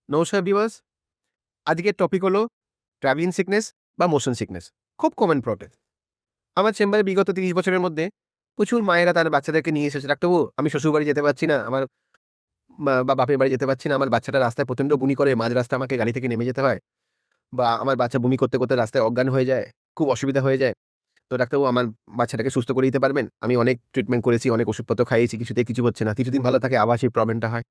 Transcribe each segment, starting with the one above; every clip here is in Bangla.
নমস্কার ভিউয়ার্স, আজকের টপিক হলো ট্রাভেলিং সিকনেস বা মোশন সিকনেস। খুব কমন প্রবলেম। আমার চেম্বারে বিগত ৩০ বছরের মধ্যে প্রচুর মায়েরা তার বাচ্চাদেরকে নিয়ে এসেছে, "ডাক্তারবাবু আমি শ্বশুরবাড়ি যেতে পারছি না, আমার বা বাপের বাড়ি যেতে পারছি না, আমার বাচ্চাটা রাস্তায় প্রচণ্ড বমি করে, মাঝ রাস্তায় আমাকে গাড়ি থেকে নেমে যেতে হয়, বা আমার বাচ্চা বমি করতে, করতে রাস্তায় অজ্ঞান হয়ে যায়, খুব অসুবিধা হয়ে যায়। তো ডাক্তারবাবু আমার বাচ্চাটাকে সুস্থ করে দিতে পারবেন? আমি অনেক ট্রিটমেন্ট করেছি, অনেক ওষুধপত্র খাইয়েছি, কিছুতেই কিছু হচ্ছে না। কিছুদিন ভালো থাকে আবার সেই প্রবলেমটা হয়।"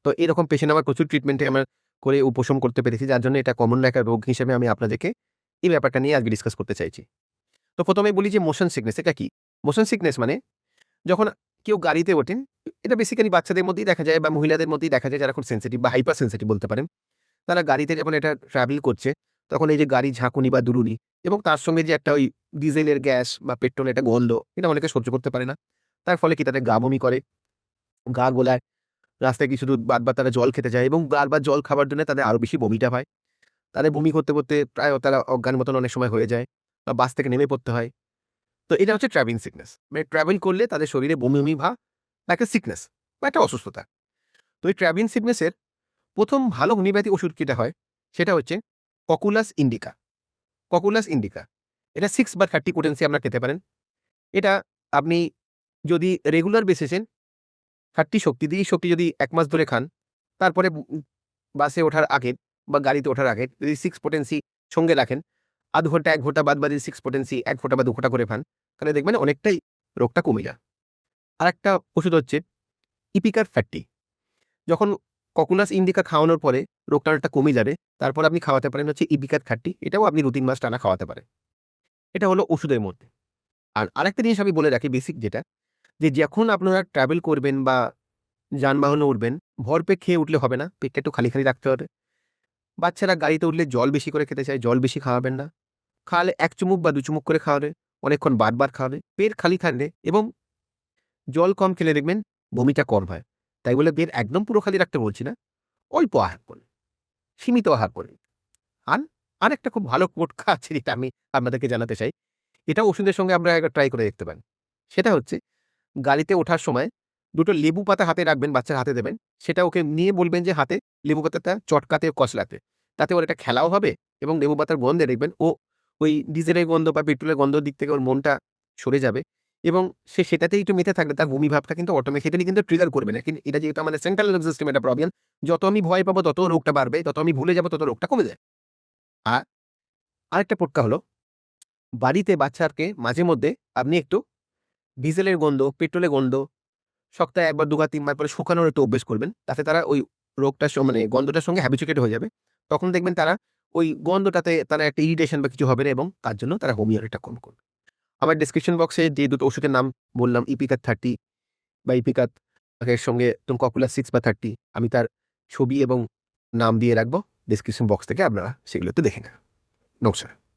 তো এরকম পেশেন্ট আমার প্রচুর ট্রিটমেন্টে আমার করে উপশম করতে পেরেছি। যার জন্য এটা কমন একটা রোগ হিসেবে আমি আপনাদেরকে এই ব্যাপারটা নিয়ে আজকে ডিসকাস করতে চাইছি। তো ১ম এ বলি যে মোশন সিকনেস এটা কি? মোশন সিকনেস মানে যখন কেউ গাড়িতে ওঠেন, এটা বেসিক্যালি বাচ্চাদের মধ্যেই দেখা যায় বা মহিলাদের মধ্যেই দেখা যায় যারা খুব সেনসিটিভ বা হাইপার সেনসিটিভ বলতে পারেন। তারা গাড়িতে যখন এটা ট্রাভেল করছে, তখন এই যে গাড়ি ঝাঁকুনি বা দুলুনি এবং তার সঙ্গে যে একটা ওই ডিজেলের গ্যাস বা পেট্রোলের একটা গন্ধ, এটা অনেকে সহ্য করতে পারে না। তার ফলে কি তাদের গা বমি করে, গা গোলায়, রাস্তায় কিছু দূর বারবার তারা জল খেতে যায় এবং বারবার জল খাবার জন্য তাদের আরো বেশি বমিটা হয়। তাদের বমি করতে, করতে প্রায় তারা অজ্ঞান মতন অনেক সময় হয়ে যায় বা বাস থেকে নেমে পড়তে হয়। তো এটা হচ্ছে ট্রাভেলিং সিকনেস। মানে ট্রাভেল করলে তাদের শরীরে বমি, বমি ভাব বা একটা সিকনেস বা একটা অসুস্থতা। তো এই ট্রাভেলিং সিকনেসের ১ম ভালো হোমিওপ্যাথি ওষুধ যেটা হয়, সেটা হচ্ছে ককুলাস ইন্ডিকা। ককুলাস ইন্ডিকা। এটা 6 বা 30 পোটেনসি আপনারা খেতে পারেন। এটা আপনি যদি রেগুলার বেসিসে 30 শক্তি, 30 শক্তি যদি ১ মাস ধরে খান, তারপরে বাসে ওঠার আগে বা গাড়িতে ওঠার আগে যদি 6 পোটেনসি সঙ্গে রাখেন, ০.৫ ঘন্টা ১ ঘন্টা বাদ, বাদে 6 পোটেনসি ১ ফোঁটা বা ২ ফোঁটা করে খান, তাহলে দেখবেন অনেকটাই রোগটা কমে যায়। আরেকটা ওষুধ হচ্ছে ইপিকার 30। যখন ককুলাস ইন্ডিকা খাওয়ানোর পরে রোগটা অনেকটা কমে যাবে, তারপর আপনি খাওয়াতে পারেন হচ্ছে ইপিকার 30। এটাও আপনি ২-৩ মাস টানা খাওয়াতে পারেন। এটা হলো ওষুধের মধ্যে। আর আরেকটা জিনিস আমি বলে রাখি বেসিক যেটা, যে যখন আপনারা ট্রাভেল করবেন বা যানবাহনে উঠবেন, ভরপেট খেয়ে উঠলে হবে না। পেটটা একটু খালি, খালি রাখতে হবে। বাচ্চারা গাড়িতে উঠলে জল বেশি করে খেতে চায়, জল বেশি খাওয়াবেন না। খাওয়ালে ১ চুমুক বা ২ চুমুক করে খাওয়াবে, অনেকক্ষণ বারবার খাওয়াবে। পেট খালি থাকলে এবং জল কম খেলে দেখবেন বমিটা কম হয়। তাই বলে পেট একদম পুরো খালি রাখতে বলছি না। অল্প আহার করুন, সীমিত আহার করুন। আর আরেকটা খুব ভালো টোটকা আছে যেটা আমি আপনাদেরকে জানাতে চাই। এটাও ওষুধের সঙ্গে আপনারা একবার ট্রাই করে দেখতে পারেন। সেটা হচ্ছে গাড়িতে ওঠার সময় ২ টো লেবু পাতা হাতে রাখবেন, বাচ্চার হাতে দেবেন। সেটা ওকে নিয়ে বলবেন যে হাতে লেবু পাতাটা চটকাতে, কচলাতে। তাতে ওর একটা খেলাও হবে এবং লেবু পাতার গন্ধে দেখবেন ও ওই ডিজেলের গন্ধ বা পেট্রোলের গন্ধর দিক থেকে ওর মনটা সরে যাবে এবং সে সেটাতেই একটু মেতে থাকলে তার বমি ভাবটা কিন্তু অটোমেটিক্যালি কিন্তু ট্রিগার করবে না। কিন্তু এটা যেহেতু আমাদের সেন্ট্রাল নার্ভাস সিস্টেম একটা প্রবলেম, যত আমি ভয় পাবো তত রোগটা বাড়বে, তত আমি ভুলে যাবো তত রোগটা কমে যায়। আর আরেকটা টোটকা হলো বাড়িতে বাচ্চাকে মাঝে মধ্যে আপনি একটু ডিজেলের গন্ধ, পেট্রোলের গন্ধ সপ্তাহে ১ বার, ২ বার, ৩ বার করে শুকানোর একটু অভ্যাস করবেন। তাতে তারা ওই রোগটার মানে গন্ধটার সঙ্গে হ্যাবিচুয়েটেড হয়ে যাবে। তখন দেখবেন তারা ওই গন্ধটাতে তারা একটা ইরিটেশন বা কিছু হবে না এবং তার জন্য তারা হোমিওর এটা কম করবে। আমার ডেসক্রিপশন বক্সে যে দুটো ওষুধের নাম বললাম ইপিকাত 30 বা ইপিকাত এর সঙ্গে ককুলা 6 বা 30, আমি তার ছবি এবং নাম দিয়ে রাখবো। ডেসক্রিপশন বক্স থেকে আপনারা সেগুলো একটু দেখে নেন। নমস্কার।